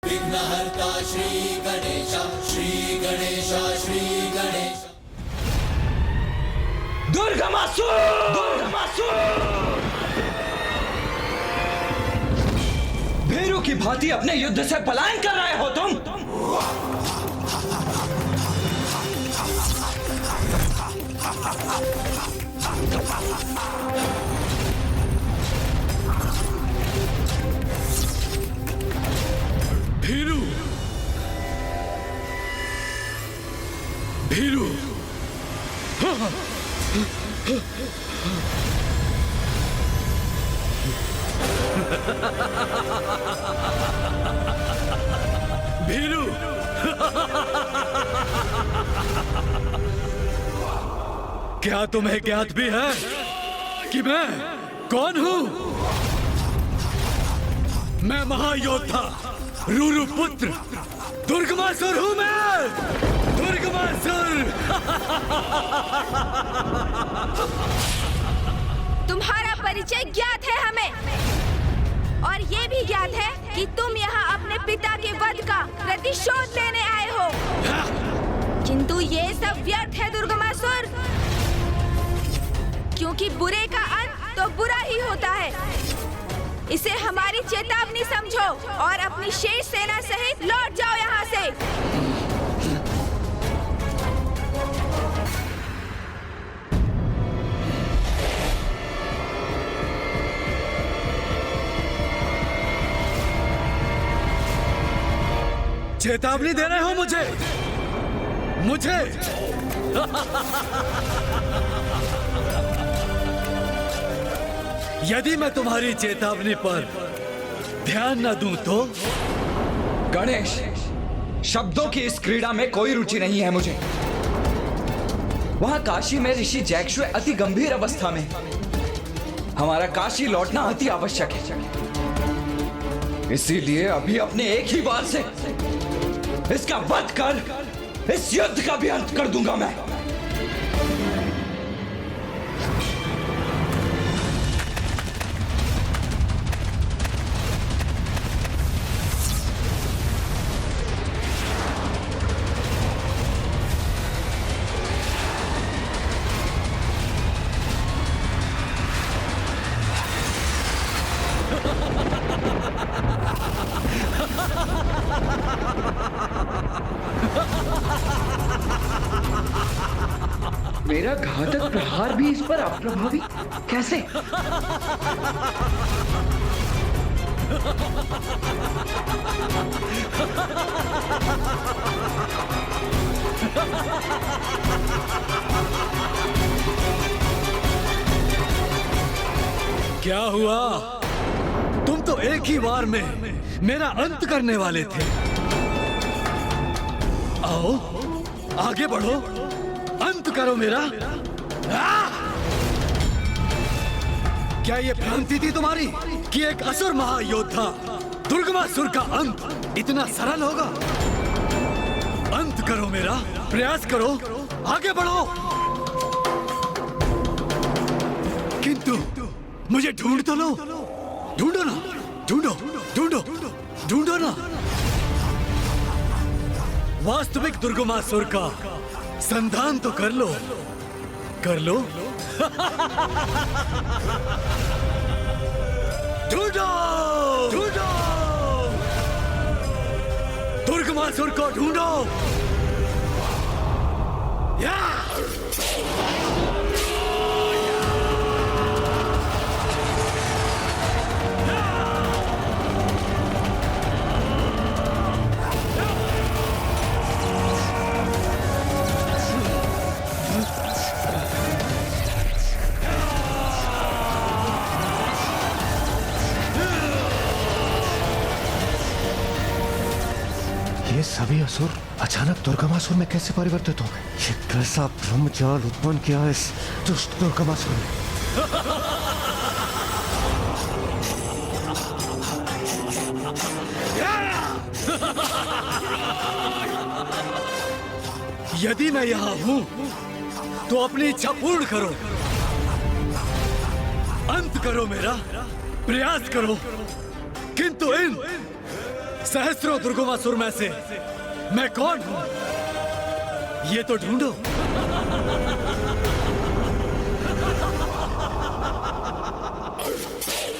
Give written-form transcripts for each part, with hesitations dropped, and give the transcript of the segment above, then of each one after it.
विघ्नहर्ता श्री गणेश, श्री गणेश, श्री गणेश। दुर्गमासुर! दुर्गमासुर! भीरू की भांति अपने युद्ध से पलायन कर रहे हो तुम? भीरू! भीरू! भीरू! क्या तुम्हें ज्ञात भी है कि मैं कौन हूं? मैं महायोद्धा रूरू पुत्र दुर्गमासुर हूं मैं! दुर्गमासुर! तुम्हारा परिचय ज्ञात है हमें, और ये भी ज्ञात है कि तुम यहाँ अपने पिता के वध का प्रतिशोध लेने आए हो। किंतु ये सब व्यर्थ है दुर्गमासुर, क्योंकि बुरे का अंत तो बुरा ही होता है। इसे हमारी चेतावनी समझो और अपनी शेष सेना सहित लौट जाओ यहाँ से। चेतावनी दे रहे हो मुझे? यदि मैं तुम्हारी चेतावनी पर ध्यान न दूं तो? गणेश, शब्दों की इस क्रीड़ा में कोई रुचि नहीं है मुझे। वहां काशी में ऋषि जैक्षुए अति गंभीर अवस्था में, हमारा काशी लौटना अति आवश्यक है। इसीलिए अभी अपने एक ही बार से इसका वध कर इस युद्ध का भी अंत कर दूंगा मैं। मेरा घातक प्रहार भी इस पर अप्रभावी कैसे? क्या हुआ? तुम तो एक ही बार में मेरा अंत करने वाले थे। आओ, आगे बढ़ो, अंत करो मेरा। क्या ये भ्रांति थी तुम्हारी कि एक असुर महायोद्धा दुर्गमासुर का अंत इतना सरल होगा? अंत करो मेरा, प्रयास करो, आगे बढ़ो। किंतु मुझे ढूंढ तो लो, ढूंढो ना, ढूंढो ना। वास्तविक दुर्गमासुर का संधान तो कर लो। ढूंढो दुर्गमासुर को ढूंढो। या ये सभी असुर अचानक दुर्गमासुर में कैसे परिवर्तित हो गए? ये कैसा ब्रह्मजाल उत्पन्न किया इस दुष्ट दुर्गमासुर ने? यदि मैं यहाँ हूँ तो अपनी इच्छा पूर्ण करो, अंत करो मेरा, प्रयास करो, किंतु इन सहस्रों दुर्गमासुर में से मैं कौन हूं, ये तो ढूंढो।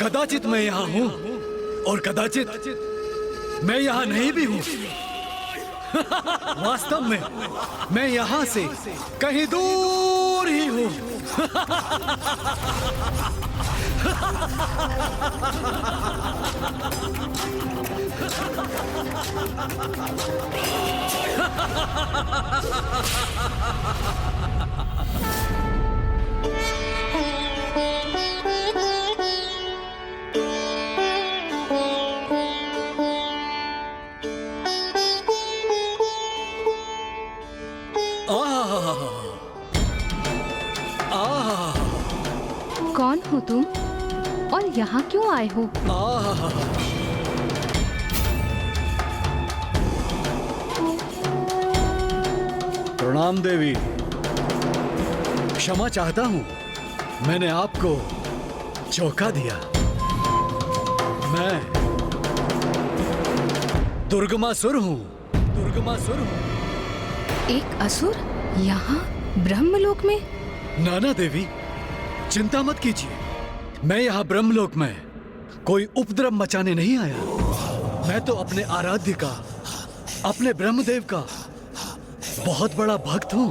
कदाचित मैं यहां हूं और कदाचित मैं यहां नहीं भी हूं। वास्तव में मैं यहां से कहीं दूर ही हूं। कौन हो तुम और यहाँ क्यों आए हो? प्रणाम देवी, क्षमा चाहता हूं, मैंने आपको चौंका दिया। मैं दुर्गमासुर हूं, दुर्गमासुर हूं। एक असुर यहाँ ब्रह्मलोक में? नाना देवी, चिंता मत कीजिए, मैं यहाँ ब्रह्मलोक में कोई उपद्रव मचाने नहीं आया। मैं तो अपने आराध्य का, अपने ब्रह्मदेव का बहुत बड़ा भक्त हूँ।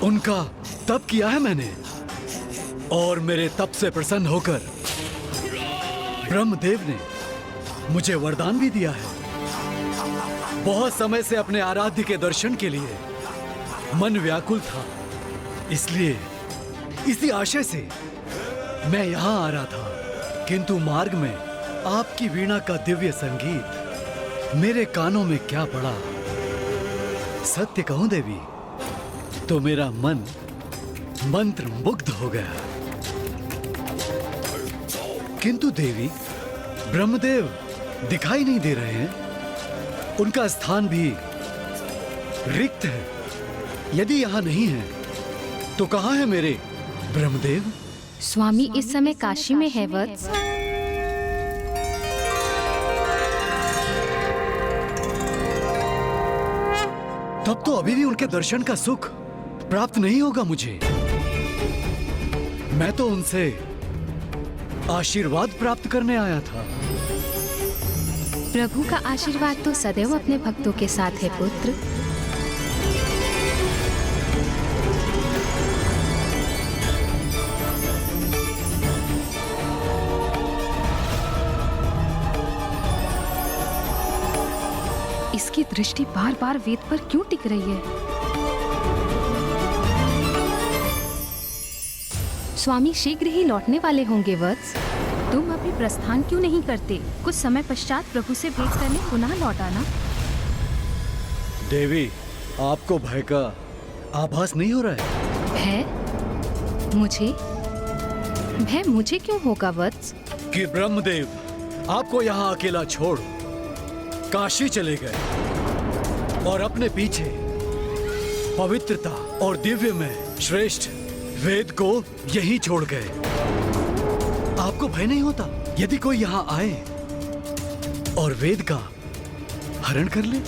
उनका तप किया है मैंने और मेरे तप से प्रसन्न होकर ब्रह्मदेव ने मुझे वरदान भी दिया है। बहुत समय से अपने आराध्य के दर्शन के लिए मन व्याकुल था, इसलिए इसी आशय से मैं यहाँ आ रहा था, किंतु मार्ग में आपकी वीणा का दिव्य संगीत मेरे कानों में क्या पड़ा। सत्य कहूं देवी, तो मेरा मन मंत्र मुग्ध हो गया। किंतु देवी, ब्रह्मदेव दिखाई नहीं दे रहे हैं, उनका स्थान भी रिक्त है। यदि यहाँ नहीं है तो कहाँ है मेरे ब्रह्मदेव? स्वामी इस समय काशी में है वत्स। तब तो अभी भी उनके दर्शन का सुख प्राप्त नहीं होगा मुझे। मैं तो उनसे आशीर्वाद प्राप्त करने आया था। प्रभु का आशीर्वाद तो सदैव अपने भक्तों के साथ है पुत्र। इसकी दृष्टि बार बार वेद पर क्यों टिक रही है? स्वामी शीघ्र ही लौटने वाले होंगे वत्स। तुम अभी प्रस्थान क्यों नहीं करते? कुछ समय पश्चात प्रभु से भेंट करने पुनः लौट आना। देवी, आपको भय का आभास नहीं हो रहा है? भय? मुझे? भय मुझे क्यों होगा वत्स? कि ब्रह्मदेव आपको यहाँ अकेला छोड़ काशी चले गए और अपने पीछे पवित्रता और दिव्य में श्रेष्ठ वेद को यहीं छोड़ गए। आपको भय नहीं होता यदि कोई यहाँ आए और वेद का हरण कर ले?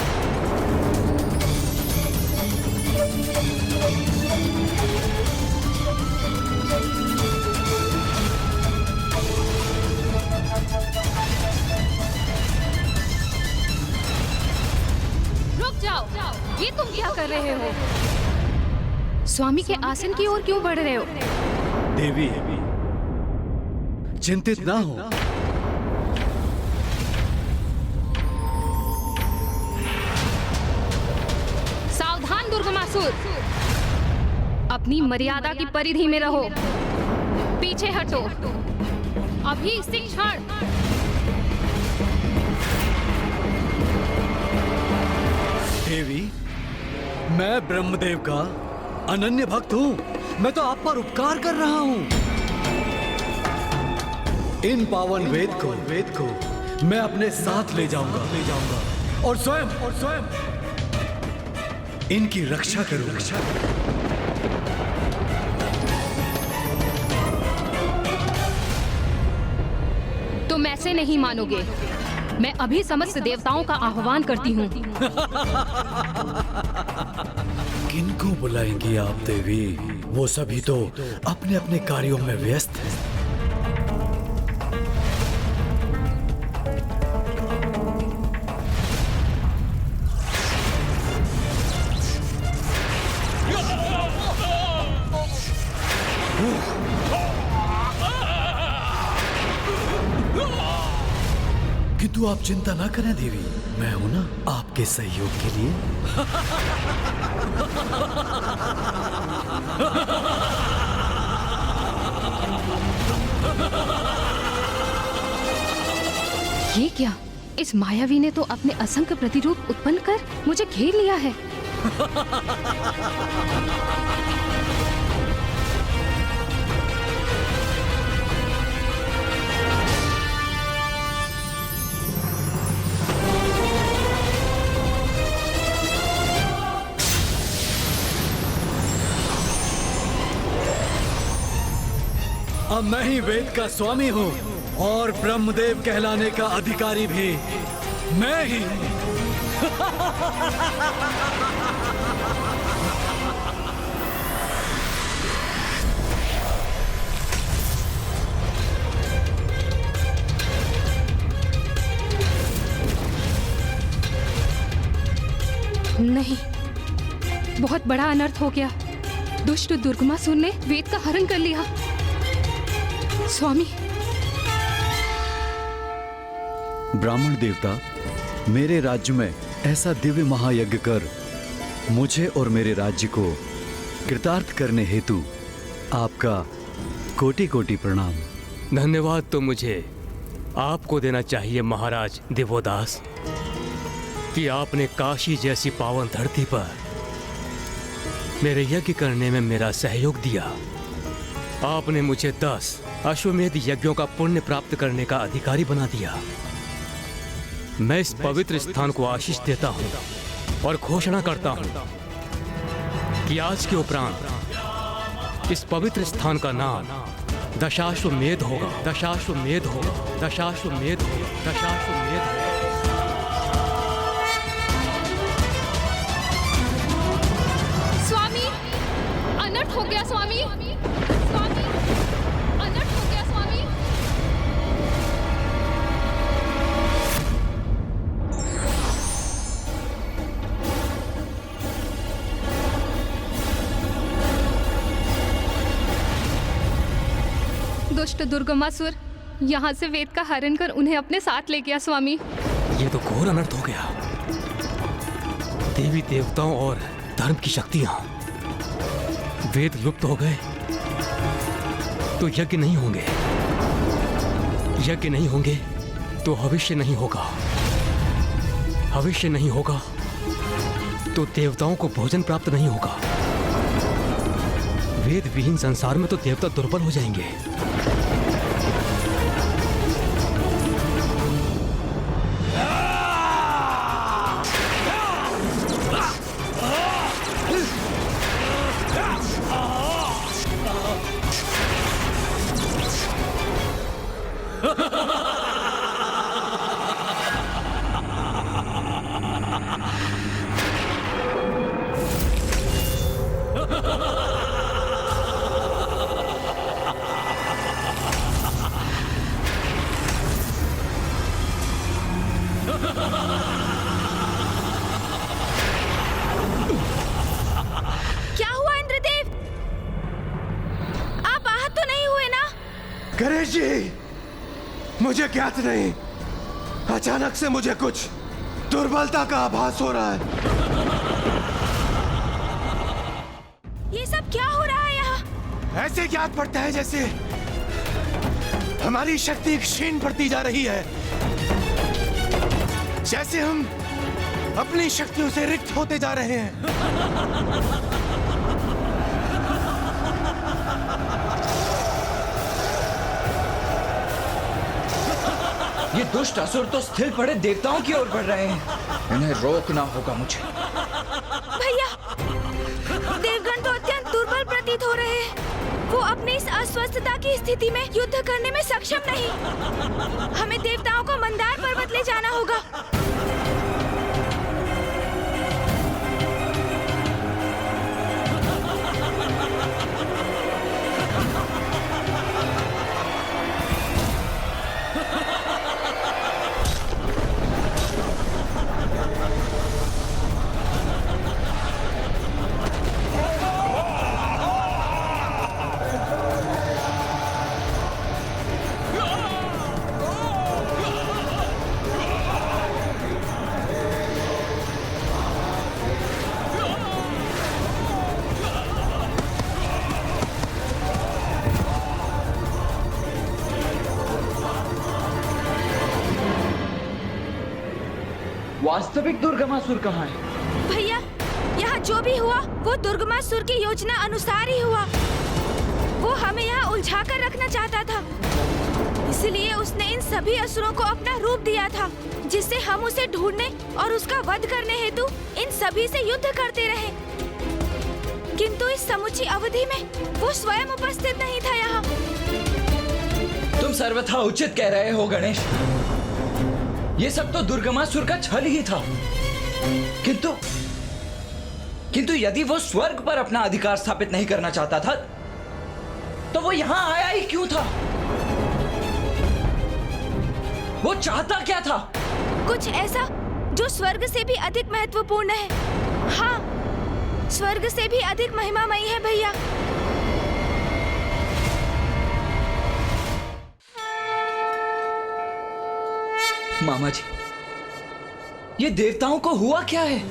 ये तुम क्या कर रहे हो? स्वामी के आसन की ओर क्यों बढ़ रहे हो? देवी, चिंतित ना हो। सावधान दुर्गमासुर, अपनी मर्यादा की परिधि में रहो। पीछे हटो, अभी इसी क्षण। देवी, मैं ब्रह्मदेव का अनन्य भक्त हूँ। मैं तो आप पर उपकार कर रहा हूँ। इन पावन वेद को मैं अपने साथ ले जाऊंगा और स्वयं इनकी रक्षा करूंगा। तुम ऐसे नहीं मानोगे। मैं अभी समस्त देवताओं का आह्वान करती हूँ। किनको बुलाएंगी आप देवी? वो सभी तो अपने अपने कार्यों में व्यस्त हैं। किंतु आप चिंता ना करें देवी, मैं हूं ना आपके सहयोग के लिए। ये क्या? इस मायावी ने तो अपने असंख्य प्रतिरूप उत्पन्न कर मुझे घेर लिया है। अब मैं ही वेद का स्वामी हूँ और ब्रह्मदेव कहलाने का अधिकारी भी मैं ही हूँ। नहीं, बहुत बड़ा अनर्थ हो गया। दुष्ट दुर्गमासुर ने वेद का हरण कर लिया। स्वामी, ब्राह्मण देवता, मेरे राज्य में ऐसा दिव्य महायज्ञ कर मुझे और मेरे राज्य को कृतार्थ करने हेतु आपका कोटि कोटि प्रणाम। धन्यवाद तो मुझे आपको देना चाहिए महाराज दिवोदास, कि आपने काशी जैसी पावन धरती पर मेरे यज्ञ करने में मेरा सहयोग दिया। आपने मुझे 10 अश्वमेध यज्ञों का पुण्य प्राप्त करने का अधिकारी बना दिया। मैं इस पवित्र स्थान को आशीष देता हूँ और घोषणा करता हूँ कि आज के उपरांत इस पवित्र स्थान का नाम दशाश्वमेध होगा। दशाश्वमेध होगा। दशाश्वमेध होगा। दशाश्वमेध होगा। स्वामी, अनर्थ हो गया स्वामी। स्वामी, अनर्थ हो गया स्वामी। दुष्ट दुर्गमासुर यहाँ से वेद का हरण कर उन्हें अपने साथ ले गया स्वामी। ये तो घोर अनर्थ हो गया। देवी देवताओं और धर्म की शक्तियां, वेद लुप्त हो गए तो यज्ञ नहीं होंगे। यज्ञ नहीं होंगे तो भविष्य नहीं होगा। भविष्य नहीं होगा तो देवताओं को भोजन प्राप्त नहीं होगा। वेद विहीन संसार में तो देवता दुर्बल हो जाएंगे। क्या हुआ इंद्रदेव? आप आहत तो नहीं हुए ना? गणेश जी, मुझे ज्ञात नहीं, अचानक से मुझे कुछ दुर्बलता का आभास हो रहा है। ये सब क्या हो रहा है यहाँ? ऐसे ज्ञात पड़ता है जैसे हमारी शक्ति क्षीण पड़ती जा रही है, जैसे हम अपनी शक्तियों से रिक्त होते जा रहे हैं। ये दुष्ट असुर तो स्थिर पड़े देवताओं की ओर बढ़ रहे हैं। इन्हें रोकना होगा मुझे। भैया, देवगण तो अत्यंत दुर्बल प्रतीत हो रहे हैं। वो अपनी इस अस्वस्थता की स्थिति में युद्ध करने में सक्षम नहीं। हमें देवताओं को मंदार पर्वत ले जाना लौटाना होगा। वास्तविक दुर्गमासुर कहाँ है? भैया, यहाँ जो भी हुआ वो दुर्गमासुर की योजना अनुसार ही हुआ। वो हमें यहाँ उलझा कर रखना चाहता था, इसलिए उसने इन सभी असुरों को अपना रूप दिया था, जिससे हम उसे ढूंढने और उसका वध करने हेतु इन सभी से युद्ध करते रहे। किंतु इस समुची अवधि में वो स्वयं उपस्थित नहीं था यहाँ। तुम सर्वथा उचित कह रहे हो गणेश। ये सब तो दुर्गमासुर का छल ही था। किंतु यदि वो स्वर्ग पर अपना अधिकार स्थापित नहीं करना चाहता था, तो वो यहाँ आया ही क्यों था? वो चाहता क्या था? कुछ ऐसा जो स्वर्ग से भी अधिक महत्वपूर्ण है। हाँ, स्वर्ग से भी अधिक महिमामयी है भैया। मामा जी, ये देवताओं को हुआ क्या है?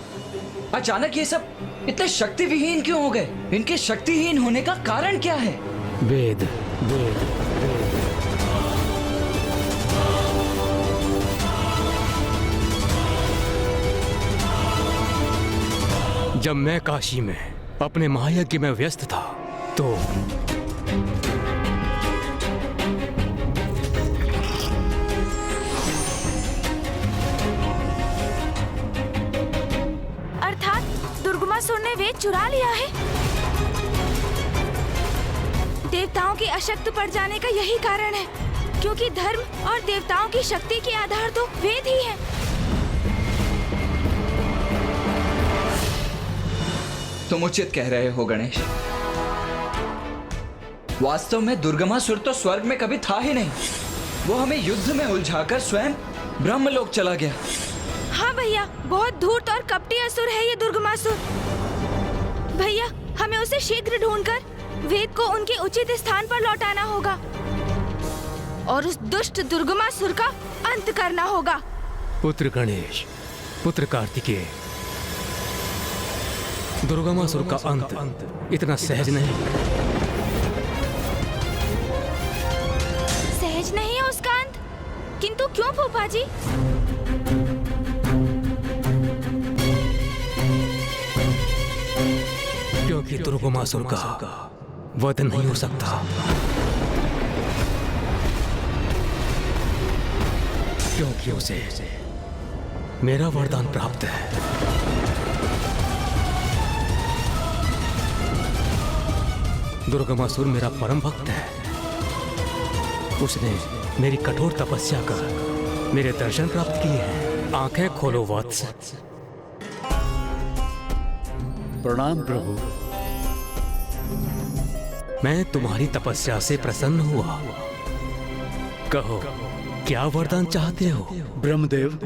अचानक ये सब इतने शक्तिविहीन क्यों हो गए? इनके शक्तिहीन होने का कारण क्या है? वेद वेद जब मैं काशी में अपने महायज्ञ में व्यस्त था तो दुर्गमासुर ने वेद चुरा लिया है। देवताओं के अशक्त पड़ जाने का यही कारण है, क्योंकि धर्म और देवताओं की शक्ति के आधार तो वेद ही है। तुम उचित कह रहे हो गणेश। वास्तव में दुर्गमासुर तो स्वर्ग में कभी था ही नहीं। वो हमें युद्ध में उलझाकर स्वयं ब्रह्मलोक चला गया। हाँ भैया, बहुत धूर्त और कपटी असुर है ये दुर्गमासुर। भैया, हमें उसे शीघ्र ढूंढकर वेद को उनके उचित स्थान पर लौटाना होगा और उस दुष्ट दुर्गमासुर का अंत करना होगा। पुत्र गणेश, पुत्र कार्तिकेय, दुर्गमासुर का अंत इतना सहज नहीं। सहज नहीं है उसका अंत? किंतु क्यों फूफा जी? क्योंकि दुर्गमासुर का वध नहीं हो सकता, क्योंकि उसे मेरा वरदान प्राप्त है। दुर्गमासुर मेरा परम भक्त है। उसने मेरी कठोर तपस्या कर मेरे दर्शन प्राप्त किए हैं। आंखें खोलो वत्स। प्रणाम प्रभु। मैं तुम्हारी तपस्या से प्रसन्न हुआ। कहो, क्या वरदान चाहते हो? ब्रह्मदेव,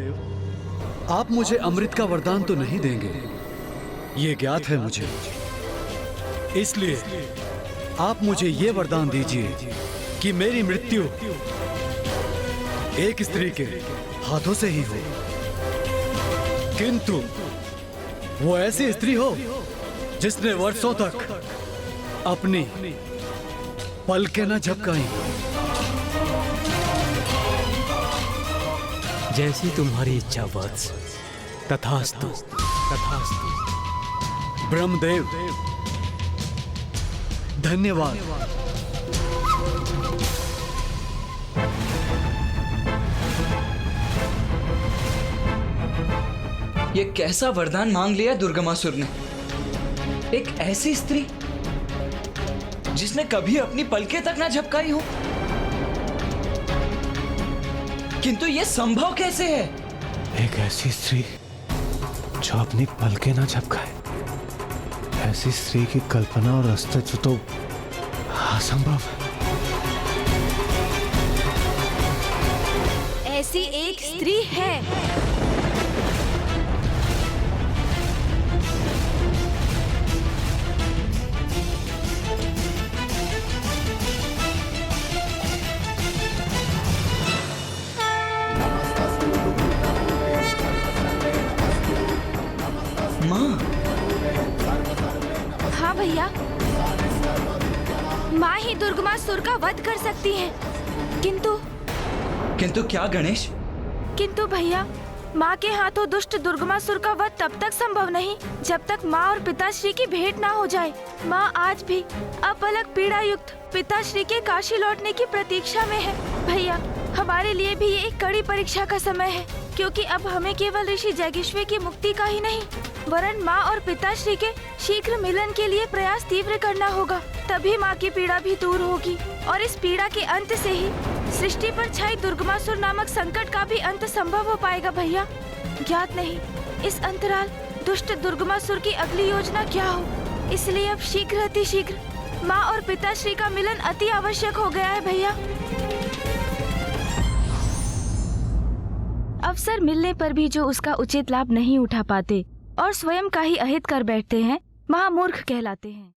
आप मुझे अमृत का वरदान तो नहीं देंगे, ये ज्ञात है मुझे। इसलिए आप मुझे ये वरदान दीजिए कि मेरी मृत्यु एक स्त्री के हाथों से ही हो, किंतु वो ऐसी स्त्री हो जिसने वर्षों तक अपनी पलकें न झपकाई। जैसी तुम्हारी इच्छा वत्स। तथास्तु, तथास्तु। ब्रह्मदेव, धन्यवाद। ये कैसा वरदान मांग लिया दुर्गमासुर ने? एक ऐसी स्त्री जिसने कभी अपनी पलकें तक ना झपकाई हो। किंतु ये संभव कैसे है? एक ऐसी स्त्री जो अपनी पलकें ना झपकाए, ऐसी स्त्री की कल्पना और अस्तित्व तो असंभव है। ऐसी एक स्त्री है। माँ, हाँ भैया, माँ ही दुर्गमासुर का वध कर सकती है। किंतु क्या गणेश? किंतु भैया, माँ के हाथों दुष्ट दुर्गमासुर का वध तब तक संभव नहीं जब तक माँ और पिताश्री की भेंट ना हो जाए। माँ आज भी अपलक पीड़ा युक्त पिताश्री के काशी लौटने की प्रतीक्षा में है। भैया, हमारे लिए भी ये एक कड़ी परीक्षा का समय है, क्योंकि अब हमें केवल ऋषि जैगिश्वे की मुक्ति का ही नहीं, वरन माँ और पिताश्री के शीघ्र मिलन के लिए प्रयास तीव्र करना होगा। तभी माँ की पीड़ा भी दूर होगी और इस पीड़ा के अंत से ही सृष्टि पर छाई दुर्गमासुर नामक संकट का भी अंत संभव हो पाएगा। भैया, ज्ञात नहीं इस अंतराल दुष्ट दुर्गमासुर की अगली योजना क्या हो, इसलिए अब शीघ्र अतिशीघ्र माँ और पिताश्री का मिलन अति आवश्यक हो गया है। भैया, अवसर मिलने पर भी जो उसका उचित लाभ नहीं उठा पाते और स्वयं का ही अहित कर बैठते हैं, महामूर्ख कहलाते हैं।